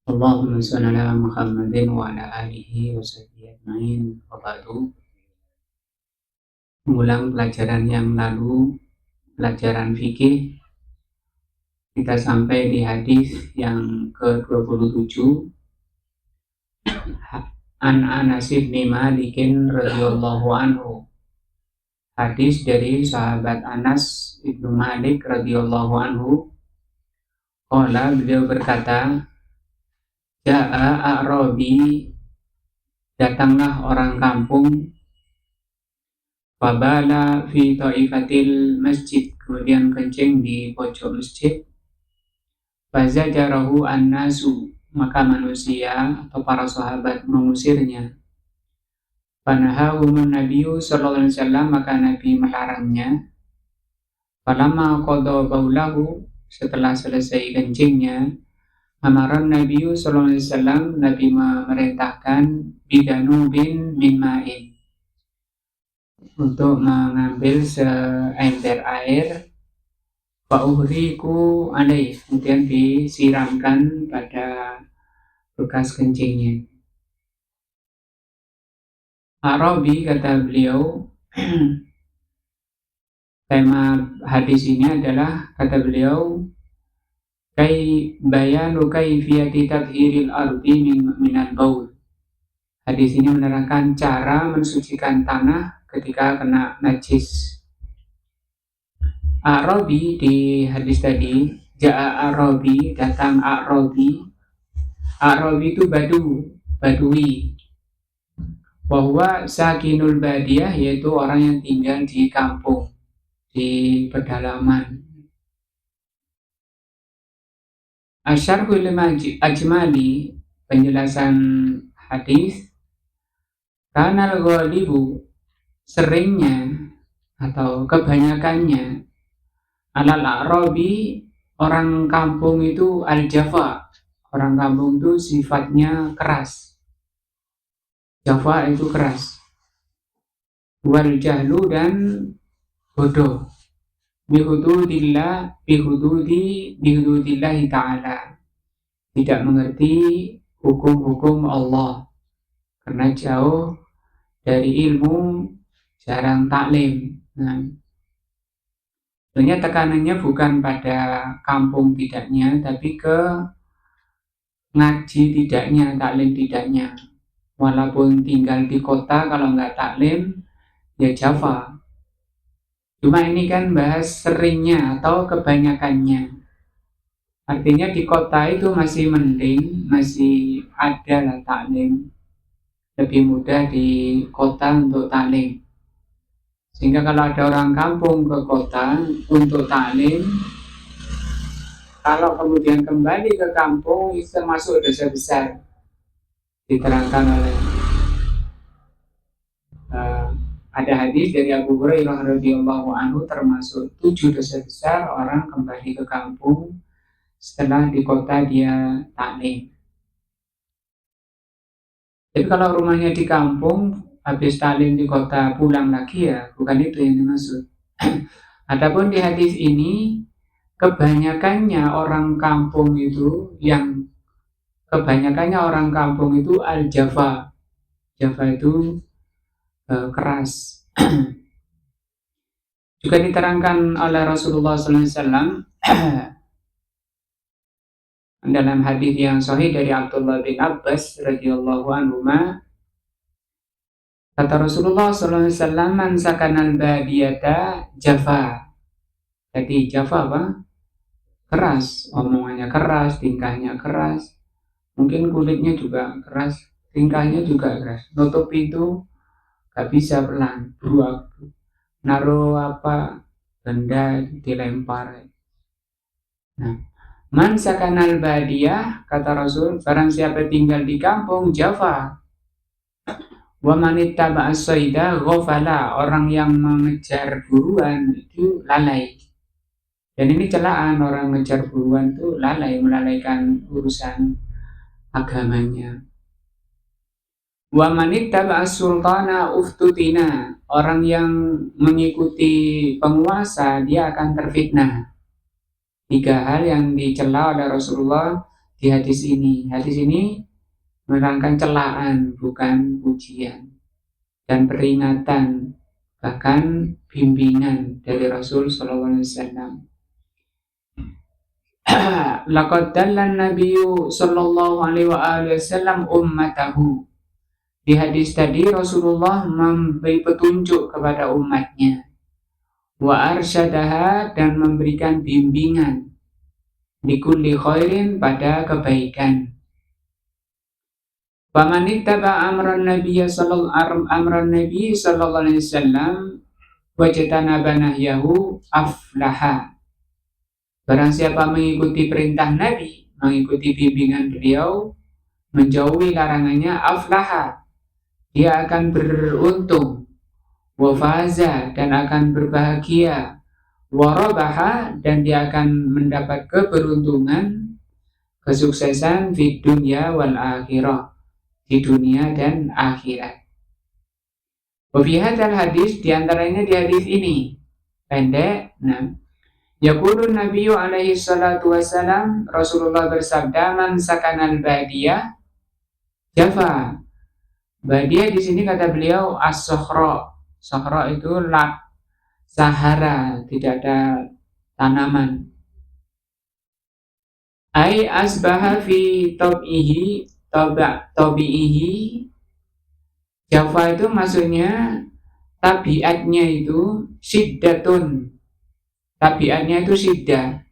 Allahumma shalli ala Muhammadin wa ala alihi wa sahbihi ajma'in. Wa ba'du. Mengulang pelajaran yang lalu, pelajaran fikih, kita sampai di hadis yang ke-27. An Anas bin Malik radhiyallahu anhu. Hadis dari sahabat Anas bin Malik radhiyallahu anhu. Qala, beliau berkata, Ja'a A'rabi, datanglah orang kampung, Fabala fi ta'ifatil masjid, kemudian kencing di pojok masjid. Fazajarahu an-nasu, maka manusia atau para sahabat mengusirnya. Fanahahumun nabiyyu sallallahu alaihi wasallam, maka Nabi melarangnya. Falamma qada baulahu, setelah selesai kencingnya, amaran nabiyyu sallallahu alaihi wasallam, Nabi memerintahkan bidanubin min ma'in, untuk mengambil seember air, fa'uhriku alaih, kemudian disiramkan pada bekas kencingnya. Arabi, kata beliau, tema hadis ini adalah, kata beliau, bayanu kaifiyati tathhiril ardi minal baul. Hadis ini menerangkan cara mensucikan tanah ketika kena najis. Arabi di hadis tadi, Ja'a Arabi, datang Arabi. Arabi itu badui. Bahwa sakinul badiyah, yaitu orang yang tinggal di kampung, di pedalaman. Asyarhul ajmali, penjelasan hadis. Kanal ghalibu, seringnya atau kebanyakannya, alal a'rabi, orang kampung itu al-jafa. Orang kampung itu sifatnya keras. Jafa itu keras. Wal jahlu, dan bodoh. Bihududillahi ta'ala, tidak mengerti hukum-hukum Allah, karena jauh dari ilmu, jarang taklim. Nah, sebenarnya tekanannya bukan pada kampung tidaknya, tapi ke ngaji tidaknya, taklim tidaknya. Walaupun tinggal di kota, kalau nggak taklim, ya jafa. Cuma ini kan bahas seringnya atau kebanyakannya. Artinya di kota itu masih mending, masih ada lah taklim. Lebih mudah di kota untuk taklim. Sehingga kalau ada orang kampung ke kota untuk taklim, kalau kemudian kembali ke kampung, itu termasuk dosa besar. Diterangkan oleh ada hadis dari Abu Hurairah radhiyallahu anhu, termasuk 7 dosa besar orang kembali ke kampung setelah di kota dia taklim. Jadi kalau rumahnya di kampung, habis taklim di kota pulang lagi, ya bukan itu yang dimaksud. Adapun di hadis ini, kebanyakannya orang kampung itu al-jafa. Jafa itu keras. Juga diterangkan oleh Rasulullah SAW dalam hadis yang sahih dari Abdullah bin Abbas radhiyallahu anhuma, kata Rasulullah SAW, man sakanal badiyata jafa. Jadi jafa apa? Keras, omongannya keras, tingkahnya keras, mungkin kulitnya juga keras, tingkahnya juga keras. Nutup itu gak bisa pelan, beruak, naruh benda dilempar. Nah, man sakanal badiyah, kata Rasul, barang siapa tinggal di kampung, jafa. Wa man ittaba'a as-sayda ghafala, orang yang mengejar buruan itu lalai. Dan ini celaan, orang mengejar buruan itu lalai, melalaikan urusan agamanya. Wa man ittaba'a as-sultana uftutina, orang yang mengikuti penguasa dia akan terfitnah. 3 hal yang dicela oleh Rasulullah di hadis ini. Hadis ini menerangkan celaan, bukan pujian, dan peringatan, bahkan bimbingan dari Rasul Sallallahu Alaihi Wasallam. Laqad dalla Nabiyyu Sallallahu Alaihi Wasallam ummatahu. Di hadis tadi Rasulullah memberi petunjuk kepada umatnya. Wa arsyadaha, dan memberikan bimbingan likulli khairin, pada kebaikan. Faman ittaba amran Nabi sallallahu alaihi wasallam wajtanaba nahyahu aflaha. Barang siapa mengikuti perintah Nabi, mengikuti bimbingan beliau, menjauhi larangannya, aflaha, dia akan beruntung, wafaza, dan akan berbahagia, warabaha, dan dia akan mendapat keberuntungan, kesuksesan di dunia wal akhirah, di dunia dan akhirat. Wafi hadzal hadis, diantaranya di hadis ini pendek. Yaqulun Nabiyyu alaihi salatu wassalam, Rasulullah bersabda, man sakanal badiyah jafa. Badiyah di sini kata beliau as-sokhra. Sokhra itu Sahara, tidak ada tanaman. Ai asbaha fi tabi'ihi. Jafa itu maksudnya tabiatnya itu syiddatun. Tabiatnya itu syiddah.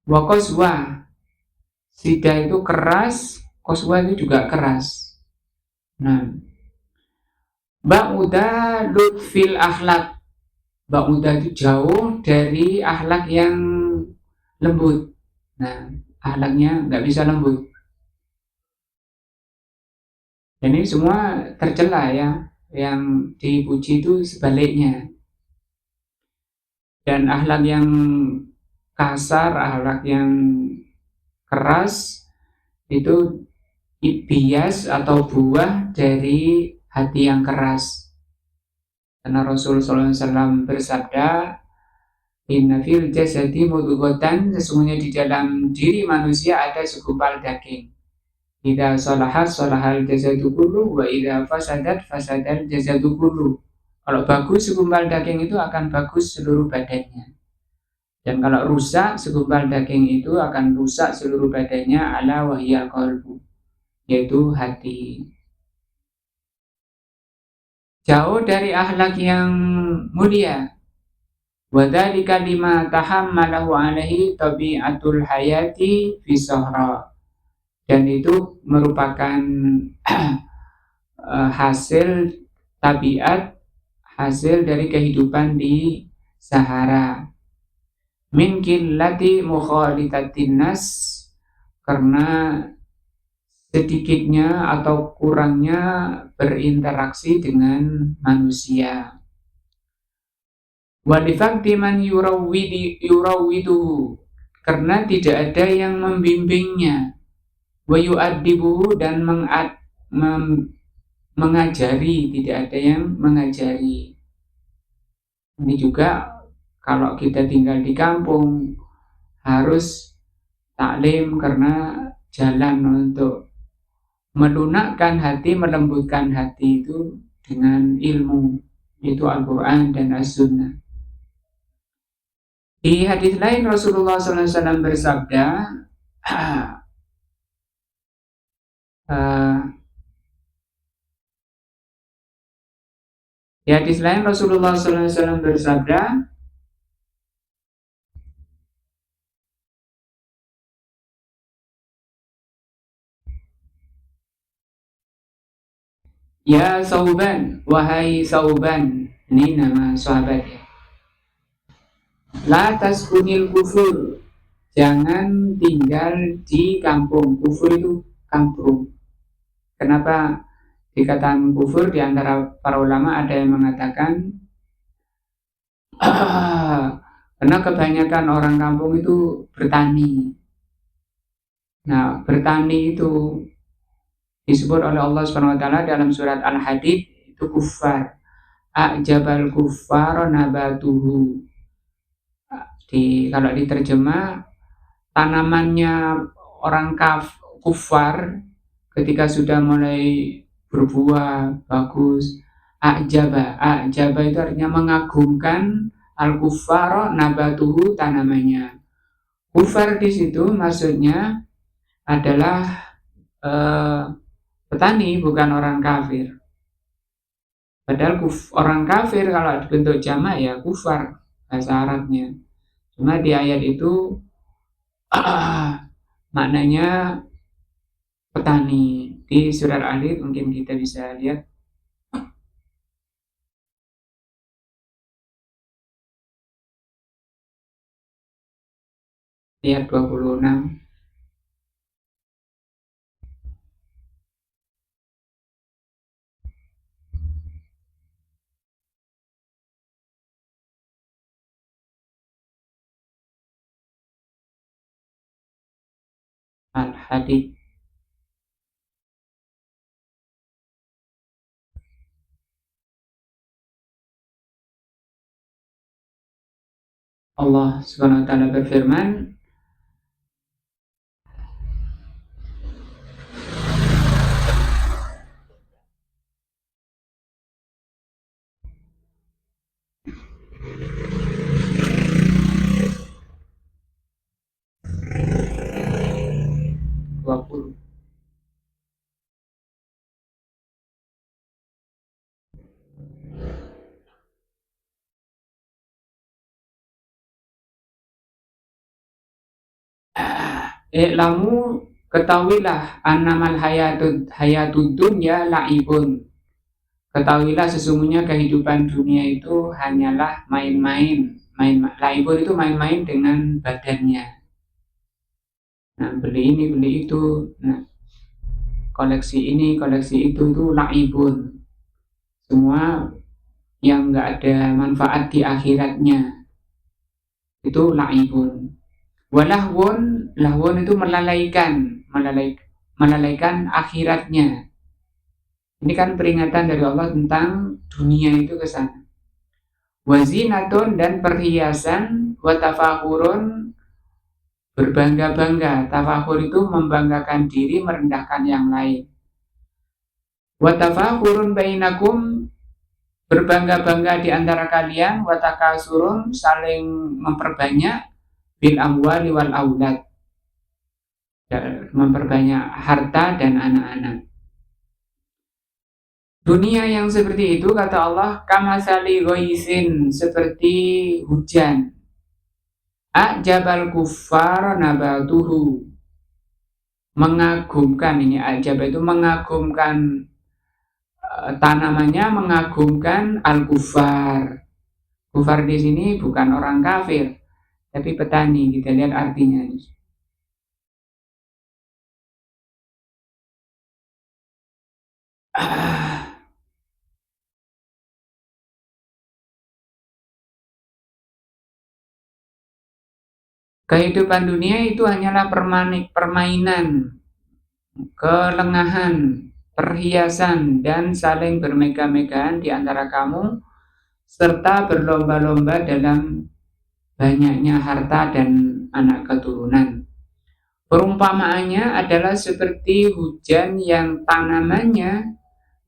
Wa qaswa. Syiddah itu keras, qaswa itu juga keras. Nah, ba'uda lutfil akhlak. Ba'uda itu jauh dari akhlak yang lembut. Nah, akhlaknya nggak bisa lembut. Dan ini semua tercela ya, yang dipuji itu sebaliknya. Dan akhlak yang kasar, akhlak yang keras itu bias atau buah dari hati yang keras. Karena Rasulullah SAW bersabda, inna fil jasadi mudghatan, sesungguhnya di dalam diri manusia ada segumpal daging. Idza salahat salahal jasadu kullu, wa idza fasadat fasadal jasadu kullu. Kalau bagus segumpal daging itu akan bagus seluruh badannya. Dan kalau rusak segumpal daging itu akan rusak seluruh badannya, ala wahyal qalbu, yaitu hati. Jauh dari akhlak yang mulia. Wa dzalika lima tahammalahu alaihi tabi'atul hayati fi sahra. Dan itu merupakan hasil tabiat, hasil dari kehidupan di Sahara. Min qillati mukhalitatin nas, karena sedikitnya atau kurangnya berinteraksi dengan manusia. Wa lifaqdi man yurawwiduhu, karena tidak ada yang membimbingnya. Wa yu'addibuhu, dan mengajari, tidak ada yang mengajari. Ini juga kalau kita tinggal di kampung harus taklim, karena jalan untuk melunakkan hati, melembutkan hati itu dengan ilmu, yaitu Al-Quran dan As-Sunnah. Di hadis lain Rasulullah SAW bersabda, di hadis lain Rasulullah SAW bersabda, ya Sauban, wahai Sauban, ini nama sahabatnya. La taskunil kufur, jangan tinggal di kampung. Kufur itu kampung. Kenapa dikatakan kufur? Di antara para ulama ada yang mengatakan karena kebanyakan orang kampung itu bertani. Nah, bertani itu disebut oleh Allah SWT dalam surat Al-Hadid itu kufar. A'jabal kuffar nabatuhu. Kalau diterjemah, tanamannya orang kufar ketika sudah mulai berbuah bagus, ajaba itu artinya mengagumkan, al-kuffar nabatuhu tanamannya. Kufar di situ maksudnya adalah petani, bukan orang kafir. Padahal orang kafir kalau bentuk jamak ya kufar bahasa Arabnya. Cuma di ayat itu maknanya petani. Di surat Ali mungkin kita bisa lihat ayat 26. Al-Hadid. Allah Subhanahu wa taala berfirman, "20. Lamu ketahuilah annamal hayatud dunya la'ibun. Ketahuilah sesungguhnya kehidupan dunia itu hanyalah main-main. Laibun itu main-main dengan badannya. Nah, beli ini, beli itu. Nah, koleksi ini, koleksi itu laibun. Semua yang nggak ada manfaat di akhiratnya. Itu laibun. Lahwun itu melalaikan akhiratnya. Ini kan peringatan dari Allah tentang dunia itu ke sana. Wazinatun dan perhiasan, watafahurun berbangga-bangga. Tafahur itu membanggakan diri, merendahkan yang lain. Watafahurun bainakum berbangga-bangga di antara kalian, watakasurun saling memperbanyak, bil amwali wal aulad, memperbanyak harta dan anak-anak. Dunia yang seperti itu, kata Allah, kamasali ghoisin, seperti hujan. A'jabal kuffar nabatuhu, mengagumkan. Ini ajab itu mengagumkan, tanamannya mengagumkan al-kuffar. Kufar di sini bukan orang kafir, tapi petani. Kita lihat artinya. Kehidupan dunia itu hanyalah permainan, kelengahan, perhiasan, dan saling bermegah-megahan di antara kamu, serta berlomba-lomba dalam banyaknya harta dan anak keturunan. Perumpamaannya adalah seperti hujan yang tanamannya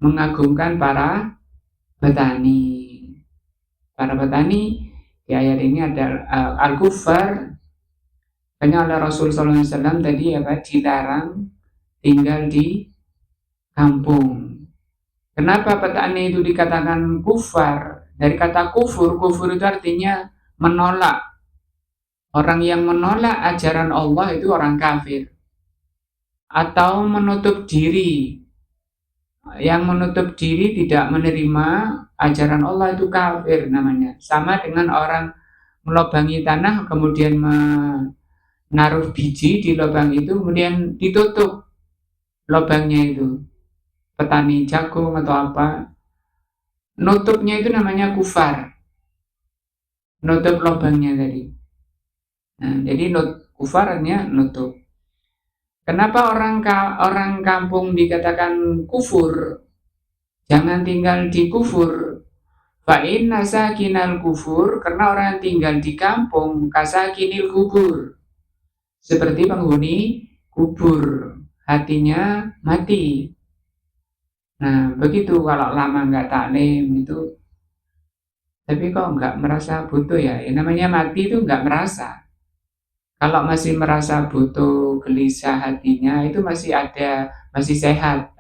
mengagumkan para petani. Para petani di ayat ini adalah al-kuffar. Hanya oleh Rasul SAW tadi dilarang tinggal di kampung. Kenapa petani itu dikatakan kufar? Dari kata kufur itu artinya menolak. Orang yang menolak ajaran Allah itu orang kafir. Atau menutup diri. Yang menutup diri tidak menerima ajaran Allah itu kafir namanya. Sama dengan orang melobangi tanah kemudian menaruh biji di lubang itu kemudian ditutup lubangnya itu. Petani jagung atau apa, nutupnya itu namanya kufar, nutup lubangnya tadi. Nah, jadi kufarnya nutup. Kenapa orang kampung dikatakan kufur? Jangan tinggal di kufur. Fa inna sakinal kufur, karena orang yang tinggal di kampung kasakinil kubur, seperti penghuni kubur, hatinya mati. Nah, begitu kalau lama nggak taklim itu, tapi kok nggak merasa butuh ya? Ya namanya mati itu nggak merasa. Kalau masih merasa butuh, gelisah hatinya itu masih ada, masih sehat,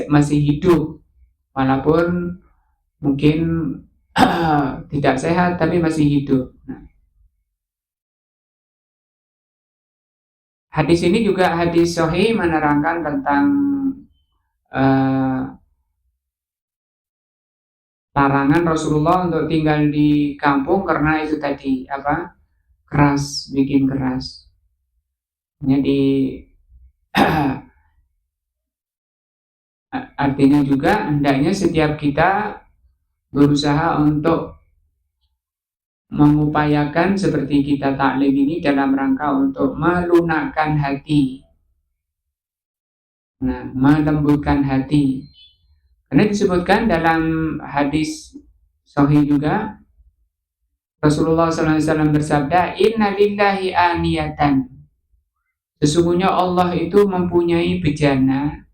masih hidup, walaupun mungkin tidak sehat tapi masih hidup. Nah, hadis ini juga hadis sahih menerangkan tentang uh, larangan Rasulullah untuk tinggal di kampung karena itu tadi apa, keras, bikin keras. Jadi artinya juga hendaknya setiap kita berusaha untuk mengupayakan seperti kita taklim ini dalam rangka untuk melunakkan hati, nah, melembutkan hati. Karena disebutkan dalam hadis sahih juga, Rasulullah SAW bersabda, Inna lillahi aniyatan. Sesungguhnya Allah itu mempunyai bejana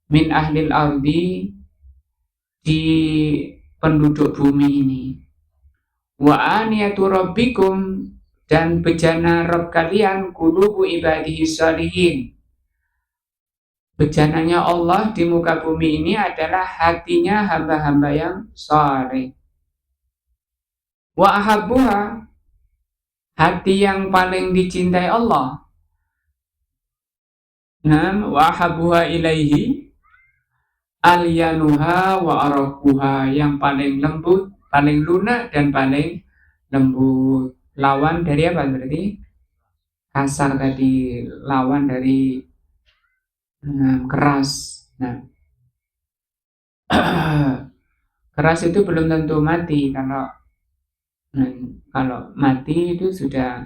min ahlil ardi, di penduduk bumi ini. Wa aniyatu rabbikum, dan bejana Rabb kalian qulubu ibadihi shalihin. Bejananya Allah di muka bumi ini adalah hatinya hamba-hamba yang saleh. Wa ahabbuha, hati yang paling dicintai Allah. Nah, wa ahabbuha ilaihi alyanuha wa arakuha, yang paling lembut, paling lunak dan paling lembut. Lawan dari apa berarti? Kasar tadi, lawan dari keras. Nah, keras itu belum tentu mati. Kalau mati itu sudah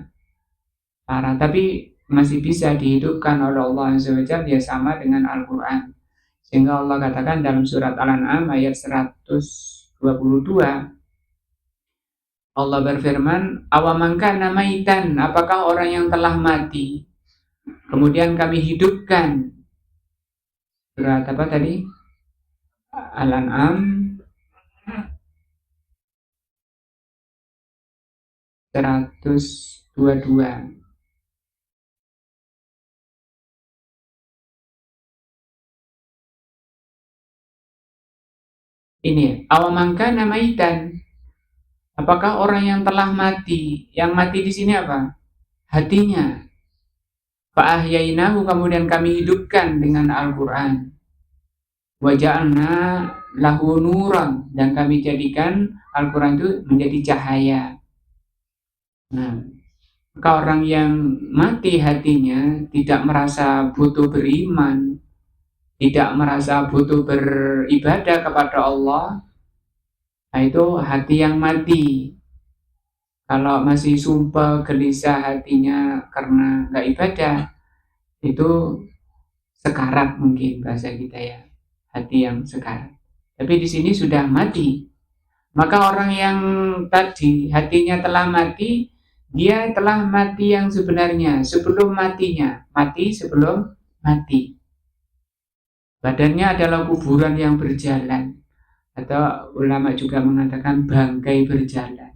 parah, tapi masih bisa dihidupkan oleh Allah SWT, ya sama dengan Al-Quran. Sehingga Allah katakan dalam surat Al-An'am ayat 122, Allah berfirman, awaman kana maitan, apakah orang yang telah mati kemudian kami hidupkan. Surat apa tadi? Al-An'am 122. Ini awaman kana maitan, apakah orang yang telah mati? Yang mati di sini apa? Hatinya. Fa'ahyainahu, kemudian kami hidupkan dengan Al-Quran. Waja'alna lahu nuran, dan kami jadikan Al-Quran itu menjadi cahaya. Nah, maka orang yang mati hatinya tidak merasa butuh beriman, tidak merasa butuh beribadah kepada Allah, nah itu hati yang mati. Kalau masih sumpah gelisah hatinya karena nggak ibadah, itu sekarat mungkin bahasa kita ya, hati yang sekarat. Tapi di sini sudah mati. Maka orang yang tadi hatinya telah mati, dia telah mati yang sebenarnya sebelum matinya, mati sebelum mati. Badannya adalah kuburan yang berjalan, atau ulama juga mengatakan bangkai berjalan.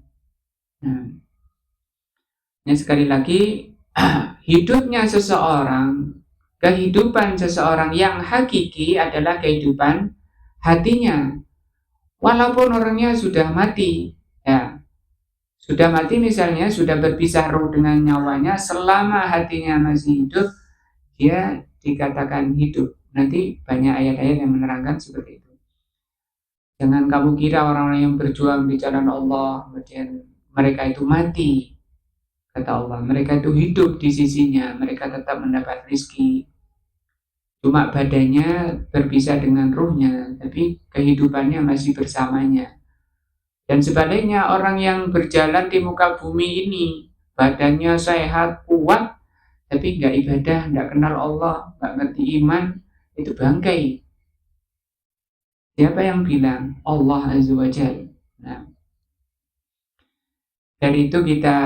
Nah, sekali lagi, hidupnya seseorang, kehidupan seseorang yang hakiki adalah kehidupan hatinya. Walaupun orangnya sudah mati, ya, sudah mati misalnya, sudah berpisah roh dengan nyawanya, selama hatinya masih hidup, dia dikatakan hidup. Nanti banyak ayat-ayat yang menerangkan seperti itu. Jangan kamu kira orang-orang yang berjuang di jalan Allah, kemudian mereka itu mati, kata Allah. Mereka itu hidup di sisinya, mereka tetap mendapat rezeki. Cuma badannya berpisah dengan ruhnya, tapi kehidupannya masih bersamanya. Dan sebaliknya, orang yang berjalan di muka bumi ini, badannya sehat, kuat, tapi nggak ibadah, nggak kenal Allah, nggak ngerti iman, itu bangkai. Siapa yang bilang? Allah Azza wa Jalla. Nah, dari itu kita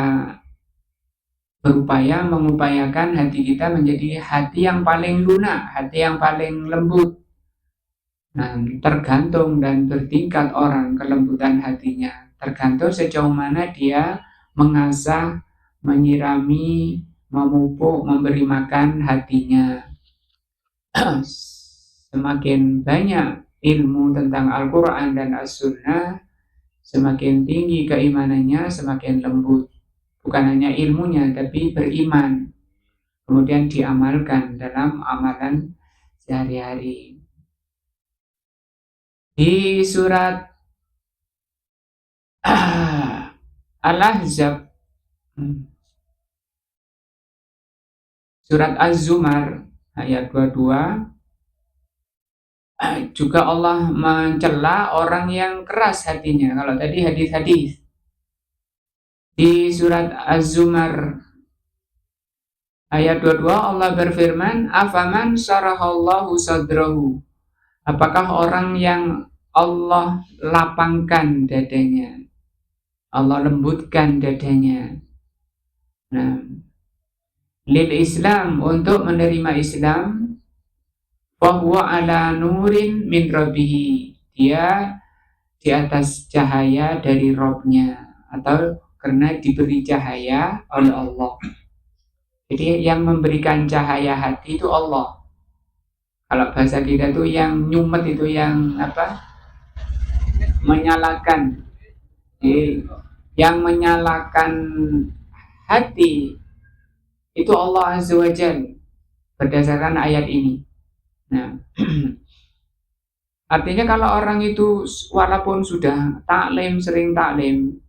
berupaya mengupayakan hati kita menjadi hati yang paling lunak, hati yang paling lembut. Nah, tergantung dan bertingkat orang kelembutan hatinya, tergantung sejauh mana dia mengasah, menyirami, memupuk, memberi makan hatinya. Semakin banyak ilmu tentang Al-Quran dan As-Sunnah, semakin tinggi keimanannya, semakin lembut. Bukan hanya ilmunya, tapi beriman. Kemudian diamalkan dalam amalan sehari-hari. Di surat Al-Ahzab, surat Az-Zumar ayat 22, juga Allah mencela orang yang keras hatinya. Kalau tadi hadis-hadis, di surat Az-Zumar ayat 22 Allah berfirman, afaman syarahallahu sadrahu. Apakah orang yang Allah lapangkan dadanya, Allah lembutkan dadanya. Nah, lil Islam, untuk menerima Islam, fahuwa ala nurin min rabbihi, dia di atas cahaya dari Robnya, atau karena diberi cahaya oleh Allah. Jadi yang memberikan cahaya hati itu Allah. Kalau bahasa kita tuh yang nyumet, itu yang apa? Menyalakan. Jadi, yang menyalakan hati itu Allah Azza wa Jalla berdasarkan ayat ini. Nah, artinya kalau orang itu walaupun sudah taklim, sering taklim,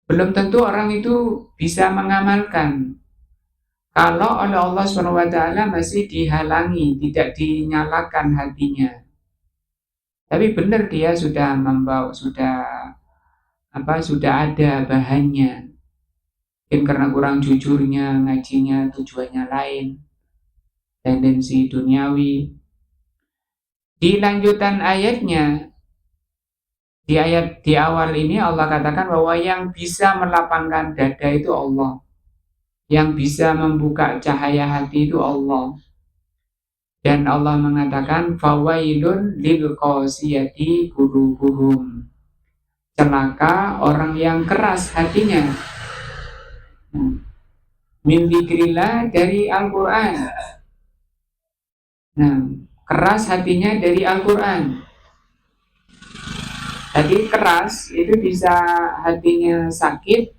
belum tentu orang itu bisa mengamalkan. Kalau oleh Allah SWT masih dihalangi, tidak dinyalakan hatinya. Tapi benar dia sudah membawa, sudah ada bahannya. Mungkin karena kurang jujurnya, ngajinya tujuannya lain, tendensi duniawi. Di lanjutan ayatnya, di awal ini Allah katakan bahwa yang bisa melapangkan dada itu Allah, yang bisa membuka cahaya hati itu Allah. Dan Allah mengatakan fawailun lil qasiyati qulubuhum, celaka orang yang keras hatinya. Min dzikrillah, dari Al-Quran. Nah, keras hatinya dari Al-Quran. Jadi keras itu bisa hatinya sakit,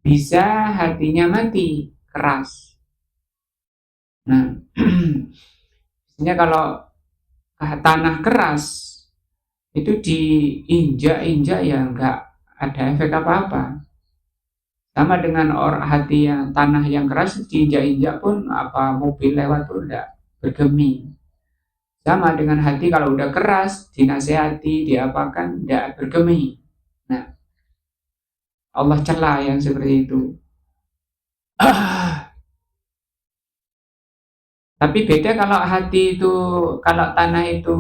bisa hatinya mati, keras. Nah, misalnya kalau tanah keras itu diinjak-injak ya nggak ada efek apa-apa. Sama dengan hati yang tanah yang keras, diinjak-injak pun apa mobil lewat pun enggak bergeming. Sama dengan hati kalau udah keras, dinasehati, diapakan, enggak bergeming. Nah, Allah cela yang seperti itu. Tapi beda kalau hati itu, kalau tanah itu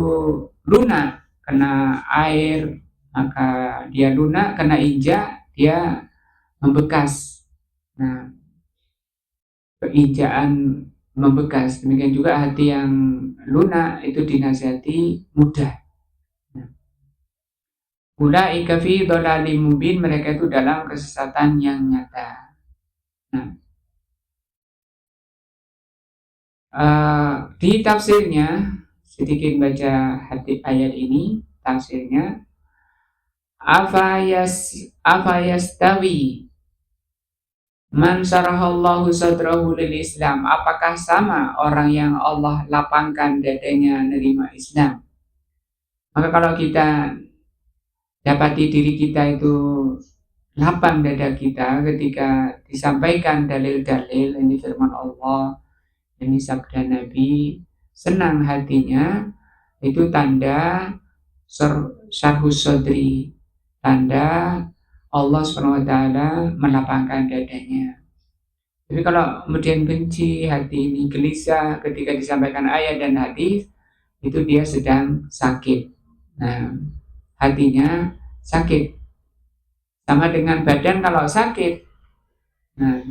lunak, kena air, maka dia lunak, kena injak, dia membekas. Nah, keinjaan membekas. Demikian juga hati yang lunak itu dinasihati mudah. Ulaika fi dhalalim mubin, mereka itu dalam kesesatan yang nyata. Nah, di tafsirnya, sedikit baca ayat ini, tafsirnya, afayastawi man syarahallahu sadrahu lil Islam, apakah sama orang yang Allah lapangkan dadanya menerima Islam? Maka kalau kita dapati diri kita itu lapang dada kita ketika disampaikan dalil-dalil, ini firman Allah, ini sabda Nabi, senang hatinya, itu tanda syarhus sodri, tanda Allah SWT melapangkan dadanya. Tapi kalau kemudian benci, hati ini gelisah ketika disampaikan ayat dan hadis, itu dia sedang sakit. Nah, hatinya sakit. Sama dengan badan kalau sakit. Nah,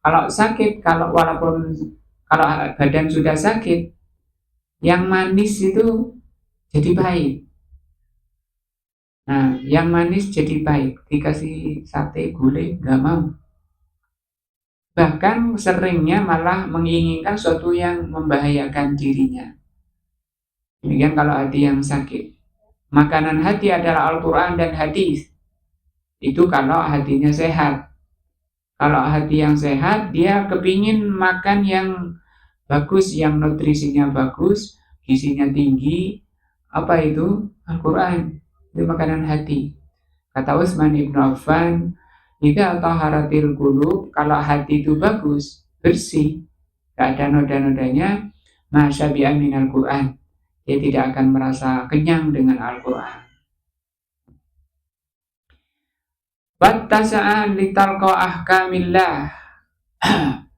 kalau sakit, kalau badan sudah sakit, yang manis itu jadi pahit. Nah, yang manis jadi pahit. Dikasih sate, gulai, nggak mau. Bahkan seringnya malah menginginkan sesuatu yang membahayakan dirinya. Demikian kalau hati yang sakit. Makanan hati adalah Al-Quran dan hadis. Itu kalau hatinya sehat. Kalau hati yang sehat, dia kepingin makan yang bagus, yang nutrisinya bagus, gizinya tinggi. Apa itu? Al-Quran. Itu makanan hati. Kata Utsman ibn Affan, jika taharatil qulub, kalau hati itu bagus, bersih, gak ada noda-nodanya, masyabi'a minal Quran. Dia tidak akan merasa kenyang dengan Al-Quran. Wattasa'an litalqa ahkamillah.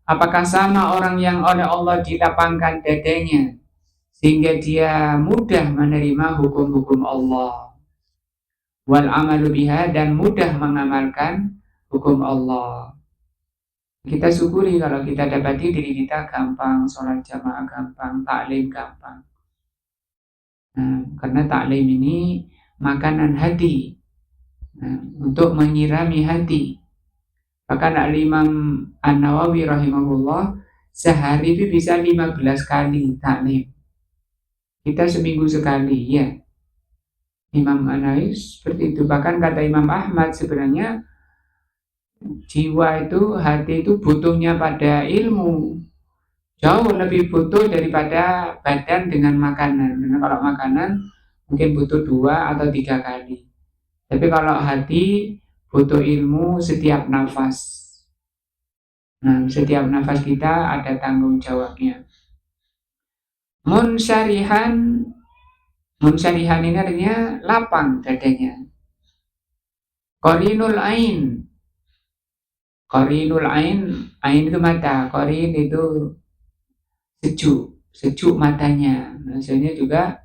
Apakah sama orang yang oleh Allah dilapangkan dadanya sehingga dia mudah menerima hukum-hukum Allah, wal amalu biha, dan mudah mengamalkan hukum Allah. Kita syukuri kalau kita dapati diri kita gampang, sholat jamaah gampang, taklim gampang. Nah, karena taklim ini makanan hati, nah, untuk menyirami hati. Bahkan Al-Imam An-Nawawi rahimahullah sehari itu bisa 15 kali taklim. Kita seminggu sekali, ya. Imam An-Nawawi seperti itu. Bahkan kata Imam Ahmad, sebenarnya jiwa itu, hati itu butuhnya pada ilmu jauh lebih butuh daripada badan dengan makanan. Karena kalau makanan mungkin butuh 2 atau 3 kali. Tapi kalau hati butuh ilmu setiap nafas. Nah, setiap nafas kita ada tanggung jawabnya. Munsyarihan ini artinya lapang dadanya. Qarinul ain itu mata, qarin itu sejuk matanya. Maksudnya juga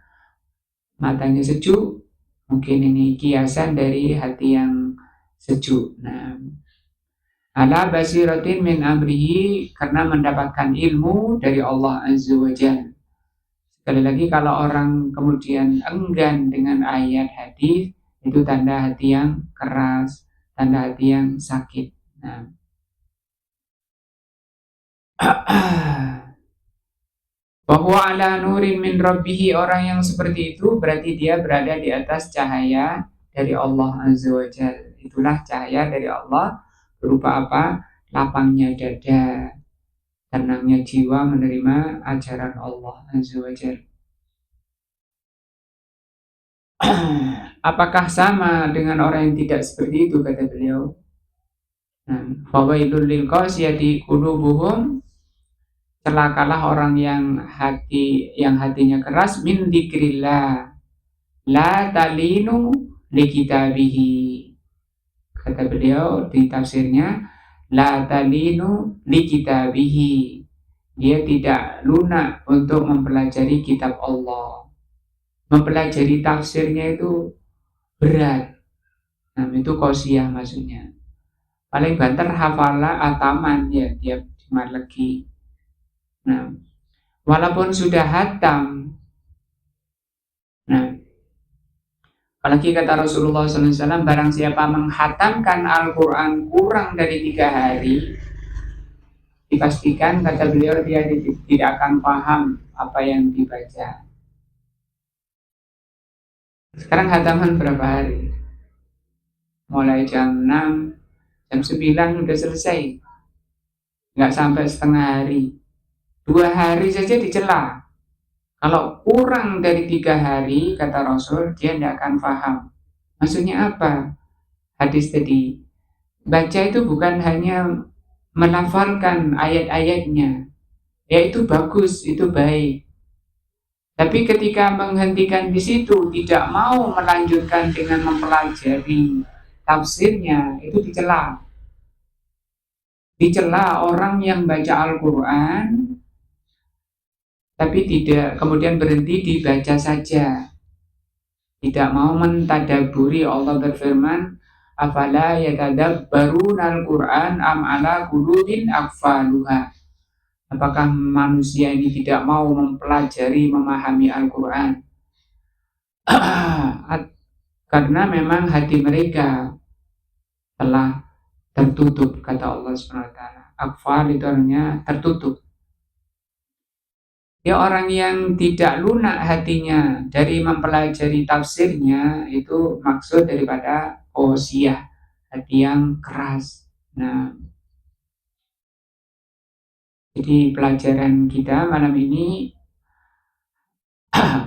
matanya sejuk, mungkin ini kiasan dari hati yang sejuk. Nah, ala basiratin min amrihi, karena mendapatkan ilmu dari Allah Azza wa Jalla. Sekali lagi, kalau orang kemudian enggan dengan ayat hadis, itu tanda hati yang keras, tanda hati yang sakit. Nah, bahwa ala nurin min rabbihi, orang yang seperti itu berarti dia berada di atas cahaya dari Allah Azza wa Jalla. Itulah cahaya dari Allah, berupa apa? Lapangnya dada, tenangnya jiwa menerima ajaran Allah Azza wa Jalla. Apakah sama dengan orang yang tidak seperti itu, kata beliau? Fawailul lil qasiyati qulubuhum, celakalah orang yang hatinya keras, min dzikrillah la talinu li kitabihi. Kata beliau di tafsirnya, la talinu li kitabihi, dia tidak lunak untuk mempelajari kitab Allah. Mempelajari tafsirnya itu berat. Nah, itu qasiyah maksudnya. Paling banter hafalah ataman, ya dia cuma lagi. Nah, walaupun sudah hatam. Nah, apalagi kata Rasulullah SAW, barang siapa menghatamkan Al-Quran kurang dari 3 hari, dipastikan, kata beliau, dia tidak akan paham apa yang dibaca. Sekarang hataman berapa hari? Mulai jam 6, jam 9 udah selesai. Nggak sampai setengah hari. 2 hari saja dicela. Kalau kurang dari 3 hari, kata Rasul, dia tidak akan paham. Maksudnya apa? Hadis tadi, baca itu bukan hanya melafalkan ayat-ayatnya. Ya, itu bagus, itu baik. Tapi ketika menghentikan di situ, tidak mau melanjutkan dengan mempelajari tafsirnya, itu dicela. Dicela orang yang baca Al-Quran tapi tidak kemudian berhenti dibaca saja, tidak mau mentadaburi. Allah berfirman, afala yatadabbaruna al-Qur'an am ala qulubin aqfaluha. Apakah manusia ini tidak mau mempelajari, memahami Al-Qur'an? Karena memang hati mereka telah tertutup, kata Allah SWT. Aqfal itu artinya tertutup. Ya, orang yang tidak lunak hatinya dari mempelajari tafsirnya, itu maksud daripada qasiyah, hati yang keras. Nah, jadi pelajaran kita malam ini,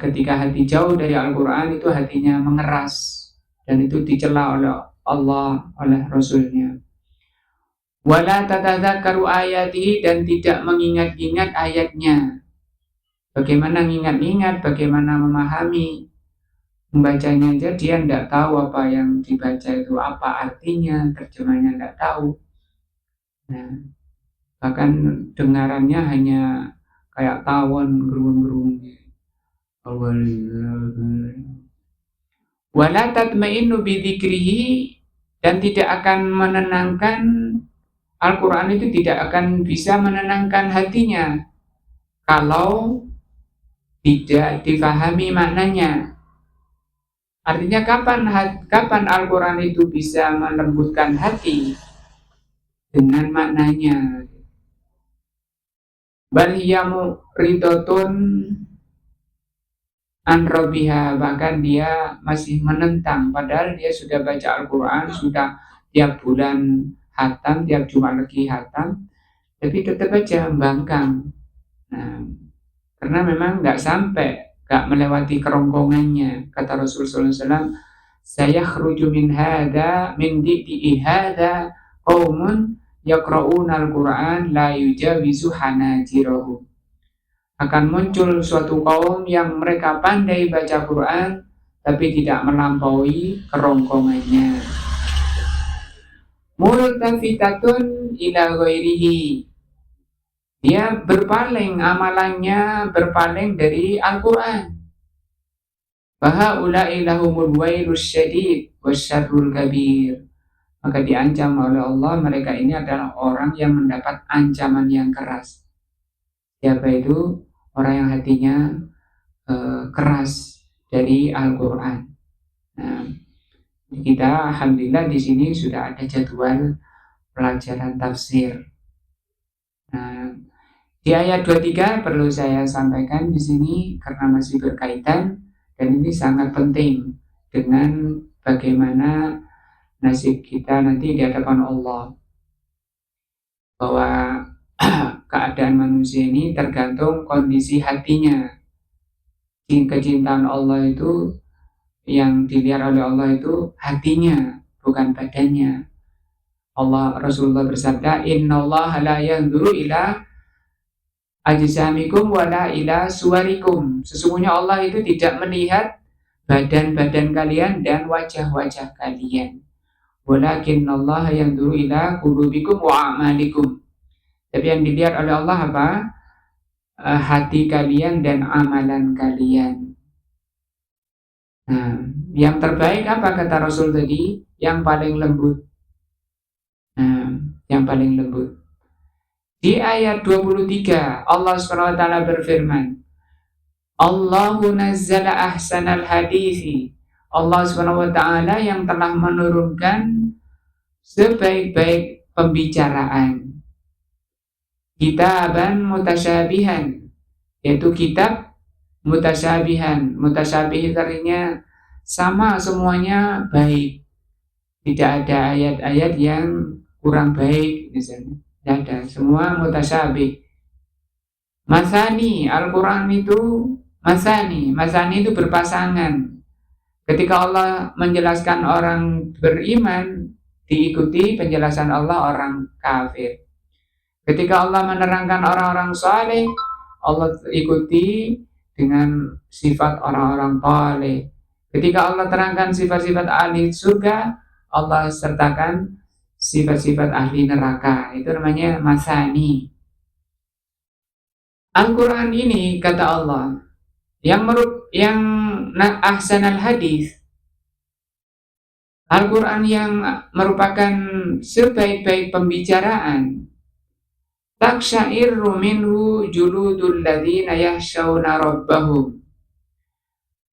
ketika hati jauh dari Al-Quran, itu hatinya mengeras, dan itu dicela oleh Allah, oleh Rasulnya. Wala tatadzakkaru ayatihi, dan tidak mengingat-ingat ayatnya. Bagaimana ingat-ingat, bagaimana memahami, membacanya aja dia tidak tahu apa yang dibaca itu apa artinya, terjemahnya tidak tahu. Nah, bahkan dengarannya hanya kayak tawon gerung-gerung. Wala tatmainu bidzikrihi, dan tidak akan menenangkan, Al-Quran itu tidak akan bisa menenangkan hatinya kalau tidak difahami maknanya. Artinya kapan Al-Quran itu bisa melembutkan hati? Dengan maknanya. Bal hiya muridotun an rabbiha, bahkan dia masih menentang, padahal dia sudah baca Al-Quran, sudah tiap bulan hatam, tiap Jumat lagi hatam, tapi tetap aja membangkang. Nah, karena memang nggak sampai, nggak melewati kerongkongannya. Kata Rasulullah SAW, saya khruju min di'i hada qaumun yaqra'una al-Quran la yujawizu hanajirahum. Akan muncul suatu kaum yang mereka pandai baca Quran tapi tidak melampaui kerongkongannya. Multafitatun ila ghairihi, dia berpaling, amalannya berpaling dari Al-Quran. Fahaula'i lahumul wailus syadid wasyarrul kabir. Maka diancam oleh Allah, mereka ini adalah orang yang mendapat ancaman yang keras. Siapa itu? Orang yang hatinya keras dari Al-Quran. Nah, kita alhamdulillah di sini sudah ada jadwal pelajaran tafsir. Nah, di ayat 23 perlu saya sampaikan di sini karena masih berkaitan, dan ini sangat penting dengan bagaimana nasib kita nanti di hadapan Allah. Bahwa keadaan manusia ini tergantung kondisi hatinya. Kecintaan Allah itu, yang dilihat oleh Allah itu hatinya, bukan badannya. Rasulullah bersabda, innallaha la yanzuru ila ajsamikum wala ila suwarikum. Sesungguhnya Allah itu tidak melihat badan-badan kalian dan wajah-wajah kalian. Walakinnallaha yanzuru ila qulubikum wa a'malikum. Tapi yang dilihat oleh Allah apa? Hati kalian dan amalan kalian. Nah, yang terbaik apa kata Rasul tadi? Yang paling lembut. Nah, yang paling lembut. Di ayat 23 Allah SWT berfirman, Allahu nazzala ahsanal hadithi. Allah SWT yang telah menurunkan sebaik-baik pembicaraan. Kitaban mutasyabihan, yaitu kitab mutasyabihan. Mutasyabih artinya sama, semuanya baik. Tidak ada ayat-ayat yang kurang baik misalnya. Tidak ada, semua mutasyabih. Masani, Al-Quran itu masani. Masani itu berpasangan. Ketika Allah menjelaskan orang beriman, diikuti penjelasan Allah orang kafir. Ketika Allah menerangkan orang-orang saleh, Allah ikuti dengan sifat orang-orang saleh. Ketika Allah terangkan sifat-sifat ahli surga, Allah sertakan sifat-sifat ahli neraka. Itu namanya masani. Al-Quran ini kata Allah, yang ahsanal hadis, Al-Quran yang merupakan sebaik-baik pembicaraan. Taksyairu minhu juludul ladzina yakhshawna rabbahum,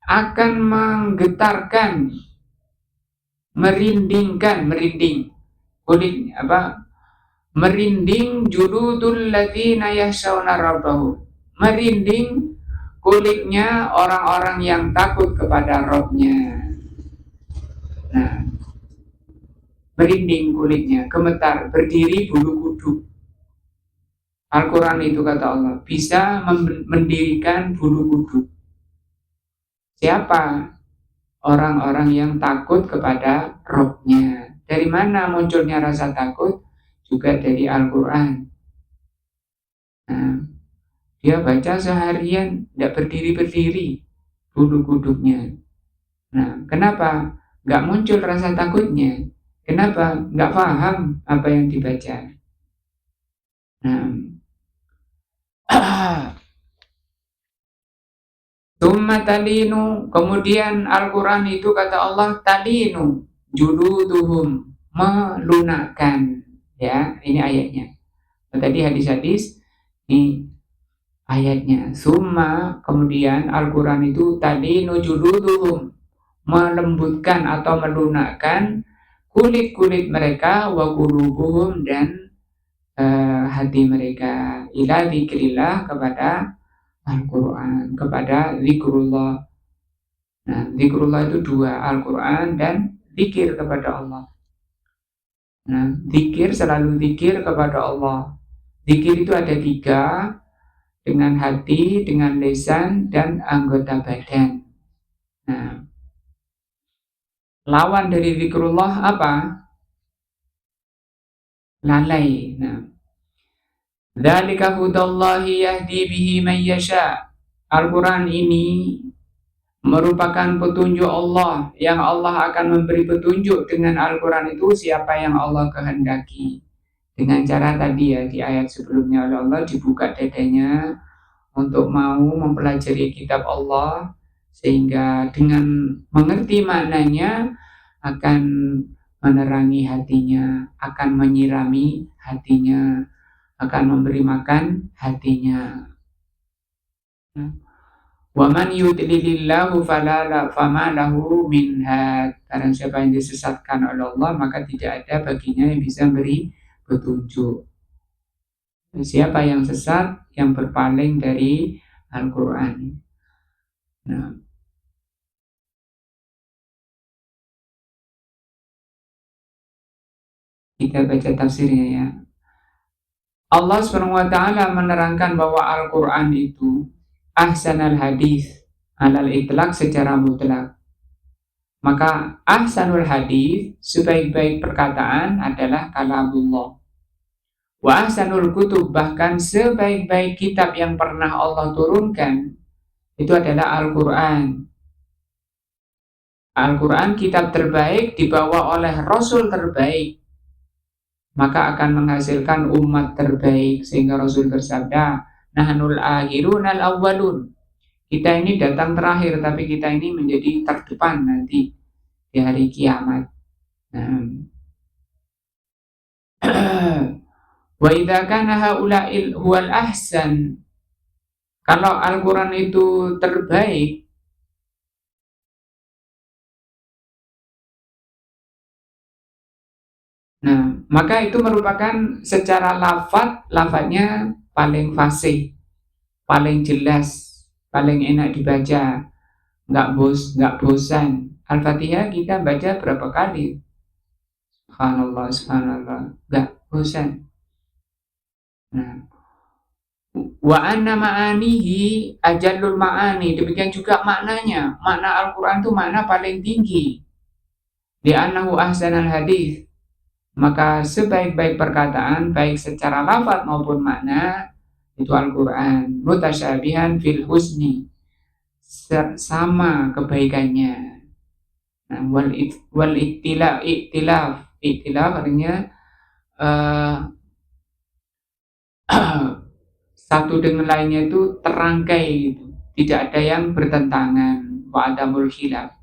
akan menggetarkan, merinding kulit merinding juludul ladzina yakhshawna rabbahum, merinding kulitnya orang-orang yang takut kepada Rabb-nya. Nah, merinding kulitnya, gemetar, berdiri bulu kuduk. Al-Quran itu kata Allah bisa mendirikan bulu kuduk. Siapa? Orang-orang yang takut kepada Rabb-nya. Dari mana munculnya rasa takut? Juga dari Al-Quran. Nah, dia baca seharian, tidak berdiri-berdiri bulu kuduknya. Nah, kenapa? Nggak muncul rasa takutnya. Kenapa? Nggak paham apa yang dibaca. Nah, Tumma talinu, kemudian Al-Quran itu kata Allah talinu, juluduhum, melunakkan. Ya, ini ayatnya. Tadi hadis-hadis, ini ayatnya. Summa, kemudian Al-Quran itu talinu juluduhum, melembutkan atau melunakkan kulit-kulit mereka, wa qulubuhum, dan hati mereka, ila dzikrillah, kepada Al-Quran, kepada zikrullah. Nah, zikrullah itu dua, Al-Quran dan zikir kepada Allah. Nah, zikir, selalu zikir kepada Allah. Zikir itu ada tiga, dengan hati, dengan lisan, dan anggota badan. Nah, lawan dari zikrullah apa? Lalai. Nah, dzalika hudallahi yahdi bihi man yasha. Al-Quran ini merupakan petunjuk Allah, yang Allah akan memberi petunjuk dengan Al-Quran itu siapa yang Allah kehendaki. Dengan cara tadi ya, di ayat sebelumnya oleh Allah dibuka dadanya untuk mau mempelajari kitab Allah, sehingga dengan mengerti maknanya akan menerangi hatinya, akan menyirami hatinya, akan memberi makan hatinya. Wa man yudlilillahu fama lahu min had. Barang siapa yang disesatkan oleh Allah, maka tidak ada baginya yang bisa beri petunjuk. Siapa yang sesat, yang berpaling dari Al-Quran. Nah, kita baca tafsirnya ya. Allah SWT menerangkan bahwa Al-Quran itu ahsanal hadis alal itlaq, secara mutlak. Maka ahsanul hadis, sebaik-baik perkataan, adalah kalamullah. Wa ahsanul kutub, bahkan sebaik-baik kitab yang pernah Allah turunkan, itu adalah Al-Quran. Al-Quran kitab terbaik dibawa oleh Rasul terbaik, maka akan menghasilkan umat terbaik. Sehingga Rasul bersabda, nahnul akhirunal awwalun. Kita ini datang terakhir, tapi kita ini menjadi terdepan nanti di hari kiamat. Wa idza kana haula'il huwal ahsan, kalau Al-Quran itu terbaik, nah, maka itu merupakan secara lafadznya paling fasih, paling jelas, paling enak dibaca, nggak bosan. Al-Fatihah kita baca berapa kali? Subhanallah, subhanallah, nggak bosan. Nah, wa anna ma'anihi ajallul ma'ani, demikian juga maknanya. Makna Al-Quran itu makna paling tinggi. Li'annahu ahsanal hadis, maka sebaik-baik perkataan, baik secara lafaz maupun makna, itu Al-Quran. Mutasyabihan fil husni, sama kebaikannya. Nah, wal iktilaf artinya satu dengan lainnya itu terangkai gitu. Tidak ada yang bertentangan. Wa adamul khilaf,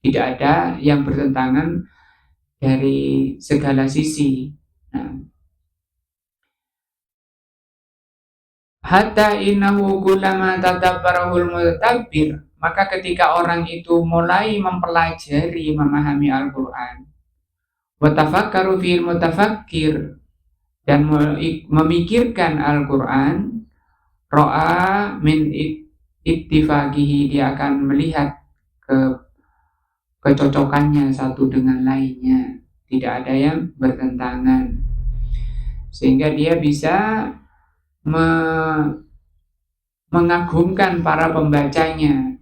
Tidak ada yang bertentangan dari segala sisi. Nah, hatta innahu kullama tadabbarahul mutadabbir, maka ketika orang itu mulai mempelajari memahami Al-Qur'an, wa tafakkaru fil mutafakkir, dan memikirkan Al-Qur'an, ro'a min ittifaqihi, dia akan melihat kecocokannya satu dengan lainnya, tidak ada yang bertentangan, sehingga dia bisa mengagumkan para pembacanya,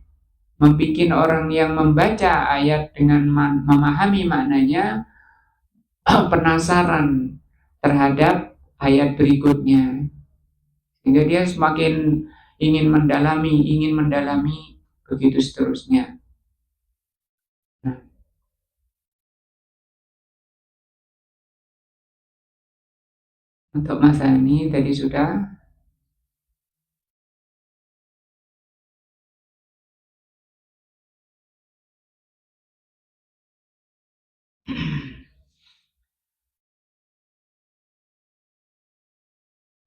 membuat orang yang membaca ayat dengan memahami maknanya penasaran terhadap ayat berikutnya, sehingga dia semakin ingin mendalami, begitu seterusnya. Nah, untuk masa ini tadi sudah.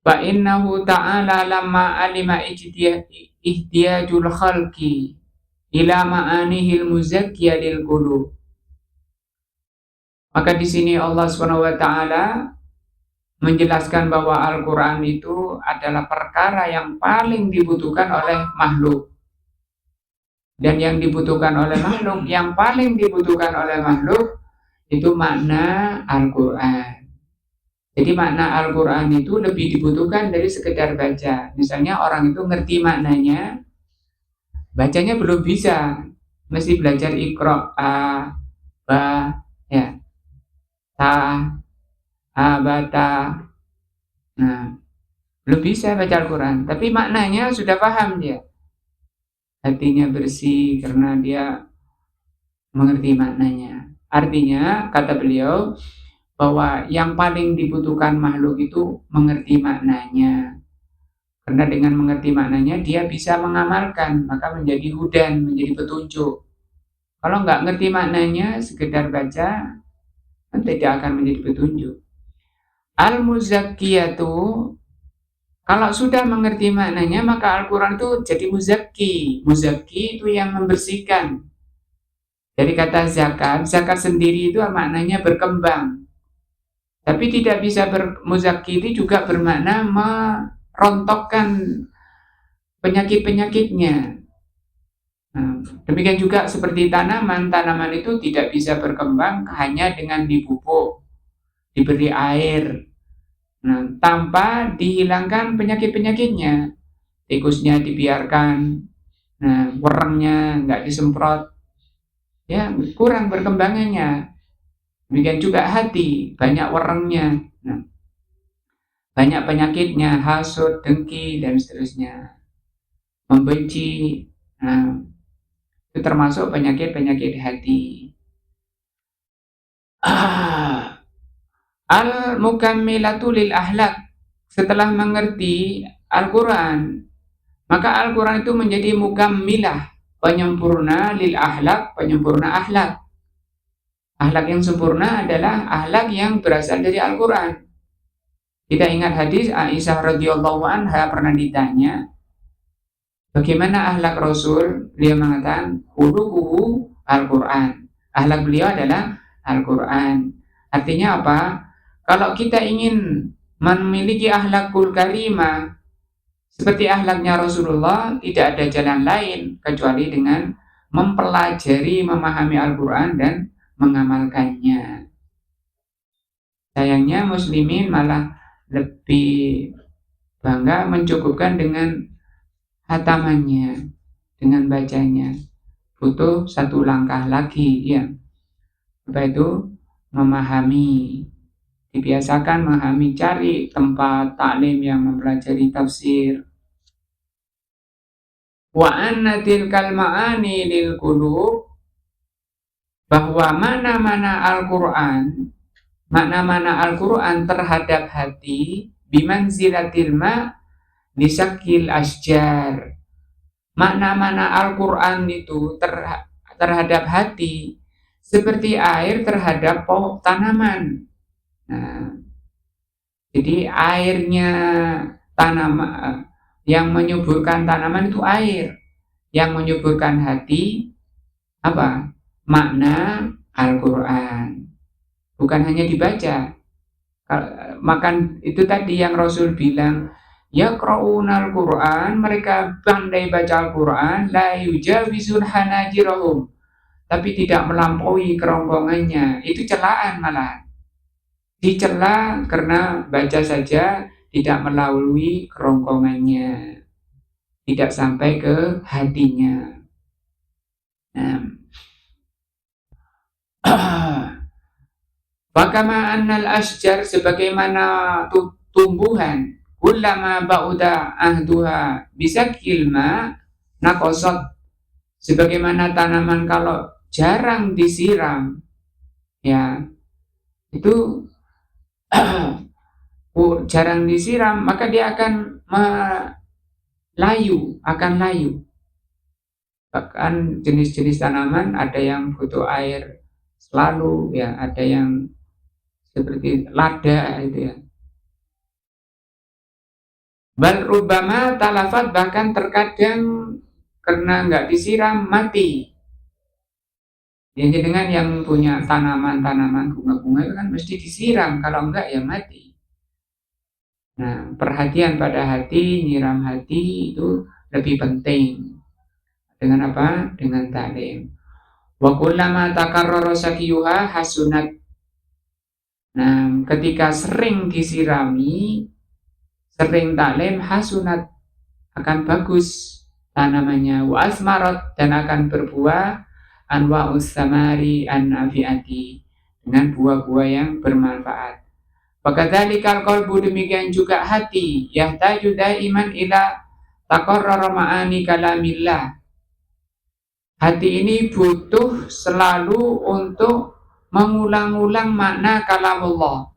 Fa innahu ta'ala lamma alima ihtiyajul khalqi ila ma'anihil muzakkiyah lil qulub. Maka di sini Allah Subhanahu wa taala menjelaskan bahwa Al-Qur'an itu adalah perkara yang paling dibutuhkan oleh makhluk. Dan yang dibutuhkan oleh makhluk, yang paling dibutuhkan oleh makhluk itu makna Al-Qur'an. Jadi makna Al-Qur'an itu lebih dibutuhkan dari sekedar baca. Misalnya orang itu ngerti maknanya, bacanya belum bisa, mesti belajar Iqra, a, ba, ya, ta, a, ba, ta. Nah, belum bisa baca Al-Qur'an, tapi maknanya sudah paham dia. Hatinya bersih karena dia mengerti maknanya. Artinya, kata beliau, bahwa yang paling dibutuhkan makhluk itu mengerti maknanya. Karena dengan mengerti maknanya, dia bisa mengamalkan, maka menjadi hudan, menjadi petunjuk. Kalau nggak ngerti maknanya, sekedar baca, tidak akan menjadi petunjuk. Al-muzakkiyatu, kalau sudah mengerti maknanya, maka Al-Quran itu jadi muzakki. Muzakki itu yang membersihkan. Dari kata zakat, zakat sendiri itu maknanya berkembang. Tapi tidak bisa muzakki itu juga bermakna merontokkan penyakit-penyakitnya. Nah, demikian juga seperti tanaman itu tidak bisa berkembang hanya dengan dipupuk, diberi air. Nah, tanpa dihilangkan penyakit-penyakitnya, tikusnya dibiarkan, nah, werengnya nggak disemprot, ya kurang berkembangannya. Demikian juga hati, banyak werengnya, nah, banyak penyakitnya, hasud, dengki, dan seterusnya, membenci. Nah, itu termasuk penyakit-penyakit hati. Al-mukammilatu lil ahlak, setelah mengerti Al-Quran, maka Al-Quran itu menjadi mukammilah, penyempurna lil ahlak, penyempurna akhlak. Akhlak yang sempurna adalah akhlak yang berasal dari Al-Quran. Kita ingat hadis Aisyah radhiyallahu anha pernah ditanya, bagaimana akhlak Rasul? Dia mengatakan, khuluquhu Al-Quran. Akhlak beliau adalah Al-Quran. Artinya apa? Kalau kita ingin memiliki akhlakul karimah seperti akhlaknya Rasulullah, tidak ada jalan lain kecuali dengan mempelajari, memahami Al-Quran dan mengamalkannya. Sayangnya muslimin malah lebih bangga mencukupkan dengan hatamannya, dengan bacanya. Butuh satu langkah lagi, ya. Apa itu? Memahami. Dibiasakan memahami, cari tempat taklim yang mempelajari tafsir. Wa anna tilkal ma'ani lil qulub, bahwa mana-mana Al-Quran, makna-mana Al-Quran terhadap hati, bimanzilatil ma' disakil asjar. Makna-mana Al-Quran itu terhadap hati seperti air terhadap tanaman. Nah, jadi airnya tanaman yang menyuburkan tanaman itu air, yang menyuburkan hati apa? Makna Al-Quran. Bukan hanya dibaca. Makan itu tadi yang Rasul bilang, yaqra'unal Quran, mereka pandai baca Al-Quran, la yujawizul hanajirahum, tapi tidak melampaui kerongkongannya. Itu celaan malah. Dicela karena baca saja tidak melalui kerongkongannya, tidak sampai ke hatinya. Nah, Fakama annal asjar, sebagaimana tumbuhan, kullama ba'uda ahduha bisakil ma nakosot, sebagaimana tanaman kalau jarang disiram, ya itu jarang disiram, maka dia akan akan layu. Bahkan jenis-jenis tanaman ada yang butuh air selalu, ya ada yang seperti lada itu ya. Bal rubama talafat, bahkan terkadang karena nggak disiram mati. Jadi dengan yang punya tanaman-tanaman bunga-bunga itu kan mesti disiram, kalau enggak ya mati. Nah, perhatian pada hati, nyiram hati itu lebih penting. Dengan apa? Dengan ta'lim. Wa kullama takarrara sakiyuha hasunat. Nah, ketika sering disirami, sering taklim, hasunat, akan bagus tanamannya, wa asmarat, dan akan berbuah, anwa'us samari an-nafi'ati, dengan buah-buah yang bermanfaat. Wakadzalikal qalbu, demikian juga hati, yahtaju daiman ila taqarrara ma'ani kalamillah. Hati ini butuh selalu untuk mengulang-ulang makna kalamullah.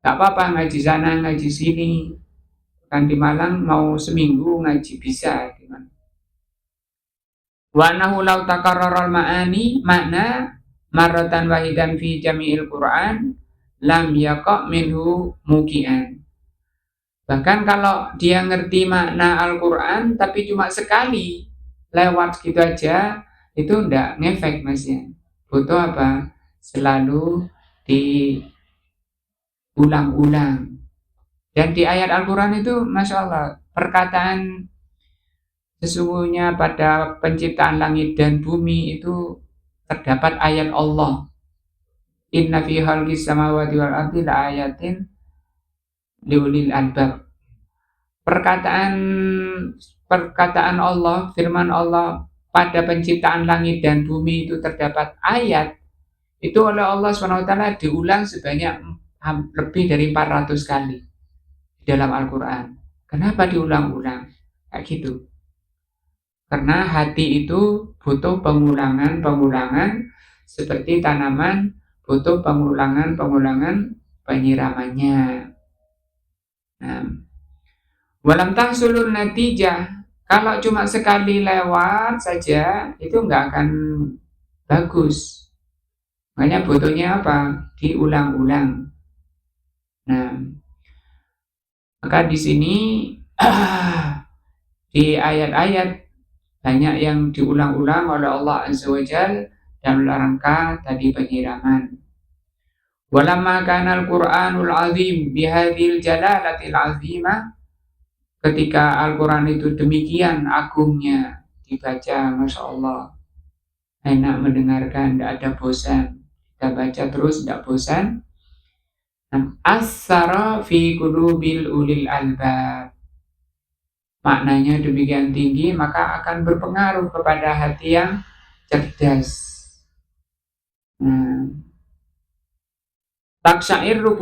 Gak apa-apa ngaji sana, ngaji sini. Kan di Malang mau seminggu ngaji bisa. Wa nahu law takarraral ma'ani, makna marratan wahidan fi jami'il Qur'an lam yaqa' minhu mukian. Bahkan kalau dia ngerti makna Al-Quran tapi cuma sekali lewat gitu aja, itu enggak ngefek Mas ya. Butuh apa? Selalu diulang-ulang. Dan di ayat Al-Quran itu Masya Allah, perkataan sesungguhnya pada penciptaan langit dan bumi itu terdapat ayat Allah. Inna fi khalqis samawati wal ardi la ayatin liulil albab. Perkataan Allah, firman Allah pada penciptaan langit dan bumi itu terdapat ayat, itu oleh Allah SWT diulang sebanyak lebih dari 400 kali di dalam Al-Quran. Kenapa diulang-ulang? Kayak gitu. Karena hati itu butuh pengulangan seperti tanaman butuh pengulangan penyiramannya. Nah, walam tahsulun natijah, kalau cuma sekali lewat saja itu nggak akan bagus. Makanya butuhnya apa? Diulang-ulang. Nah, maka di sini di ayat-ayat banyak yang diulang-ulang oleh Allah Azza wa Jalla dalam rangka tadi penyiraman. Walamma kana al-Qur'anul azim bihadhil jalalatil azimah, ketika Al-Quran itu demikian agungnya dibaca, Masya Allah, enak mendengarkan, tidak ada bosan, kita baca terus tidak bosan. As-sara fi qulubil ulil albab, maknanya demikian tinggi, maka akan berpengaruh kepada hati yang cerdas. Taksa'irru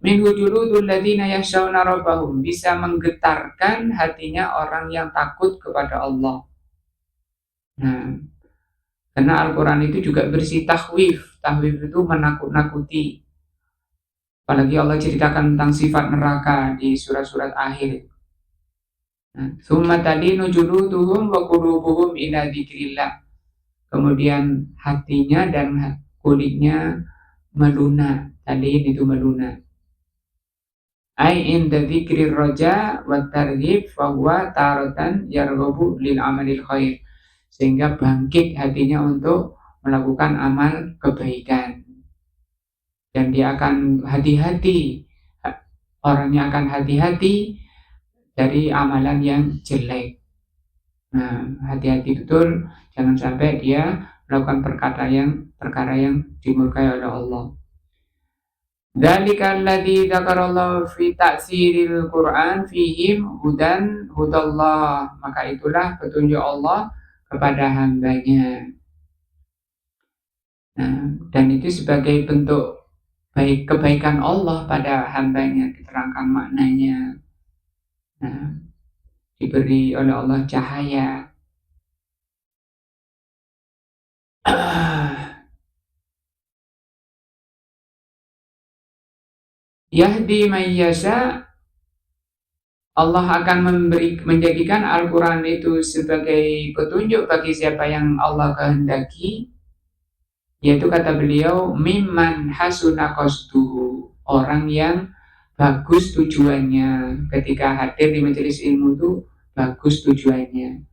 min juludul ladzina yakhshawna rabbahum, bisa menggetarkan hatinya orang yang takut kepada Allah. Nah, karena Al-Quran itu juga berisi tahwif. Tahwif itu menakut-nakuti. Apalagi Allah ceritakan tentang sifat neraka di surat-surat akhir. Summa talinu juluduhum wa qulubuhum ila dzikrillah. Kemudian hatinya dan kulitnya melunak. Talin itu melunak. Ai inda dzikrir raja wa targhib fa huwa taratan yarghabu lil amalil khair. Sehingga bangkit hatinya untuk melakukan amal kebaikan. Dan dia akan hati-hati, orangnya akan hati-hati dari amalan yang jelek. Nah, hati-hati betul, jangan sampai dia melakukan perkara yang dimurkai oleh Allah. Dzalikal ladzi dzakarallahu fi ta'siril Qur'an fihim hudallah. Maka itulah petunjuk Allah kepada hambanya. Nah, dan itu sebagai bentuk kebaikan Allah pada hambanya, diterangkan maknanya. Nah, diberi oleh Allah cahaya. Yahdi mayyasha, Allah akan menjadikan Al-Quran itu sebagai petunjuk bagi siapa yang Allah kehendaki, yaitu kata beliau mimman hasuna qasduhu, orang yang bagus tujuannya ketika hadir di majelis ilmu itu, bagus tujuannya,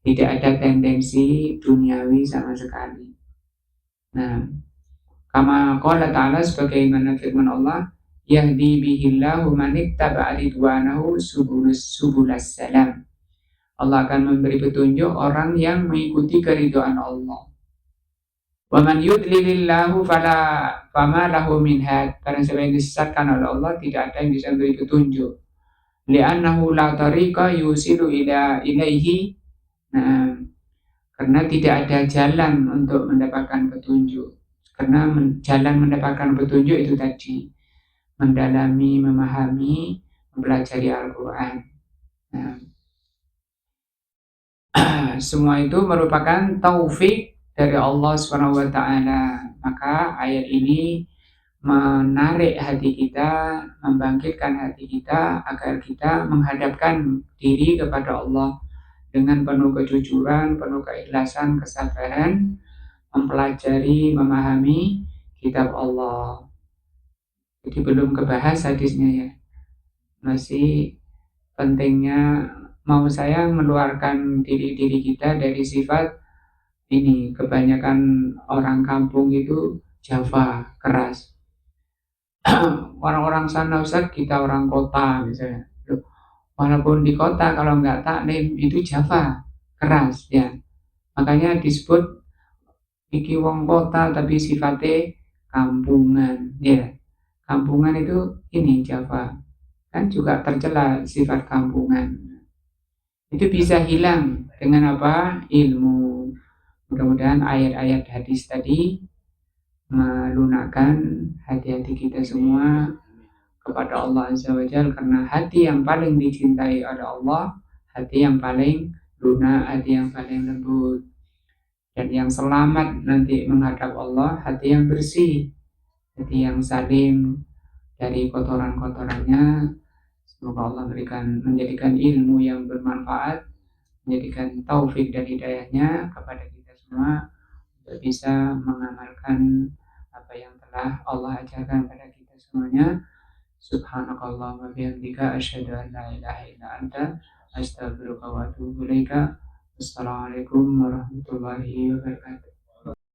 tidak ada tendensi duniawi sama sekali. Nah, kama qala ta'ala, sebagaimana firman Allah, yahdi bihillahu man ittaba'a ridwanahu subulas salam. Allah akan memberi petunjuk orang yang mengikuti keridhaan Allah. Wa man yudlilillahu fama lahu min had. Barang siapa yang disesatkan oleh Allah, tidak ada yang bisa memberi petunjuk. Li'annahu la tariqa yusilu ilaihi. Nah, karena tidak ada jalan untuk mendapatkan petunjuk. Karena jalan mendapatkan petunjuk itu tadi, mendalami, memahami, mempelajari Al-Quran. Nah, semua itu merupakan taufik dari Allah SWT. Maka ayat ini menarik hati kita, membangkitkan hati kita agar kita menghadapkan diri kepada Allah dengan penuh kejujuran, penuh keikhlasan, kesabaran, mempelajari, memahami kitab Allah. Jadi belum kebahas hadisnya ya. Masih pentingnya mau saya mengeluarkan diri kita dari sifat ini. Kebanyakan orang kampung itu Jawa, keras. Orang-orang sana Ustaz, kita orang kota misalnya. Walaupun di kota kalau nggak taklim itu Jawa, keras ya. Makanya disebut iki wong kota tapi sifatnya kampungan ya. Kampungan itu ini Jawa, kan juga tercela sifat kampungan. Itu bisa hilang dengan apa? Ilmu. Mudah-mudahan ayat-ayat hadis tadi melunakkan hati-hati kita semua kepada Allah Azza wa Jalla, karena hati yang paling dicintai oleh Allah, hati yang paling lunak, hati yang paling lembut, dan yang selamat nanti menghadap Allah, hati yang bersih, hati yang salim dari kotoran-kotorannya. Semoga Allah menjadikan ilmu yang bermanfaat, menjadikan taufik dan hidayahnya kepada kita semua untuk bisa mengamalkan apa yang telah Allah ajarkan pada kita semuanya. Subhanakallah wa bihamdika asyhadu an la ilaha illa anta astaghfiruka wa atubu ilaika. Assalamualaikum warahmatullahi wabarakatuh.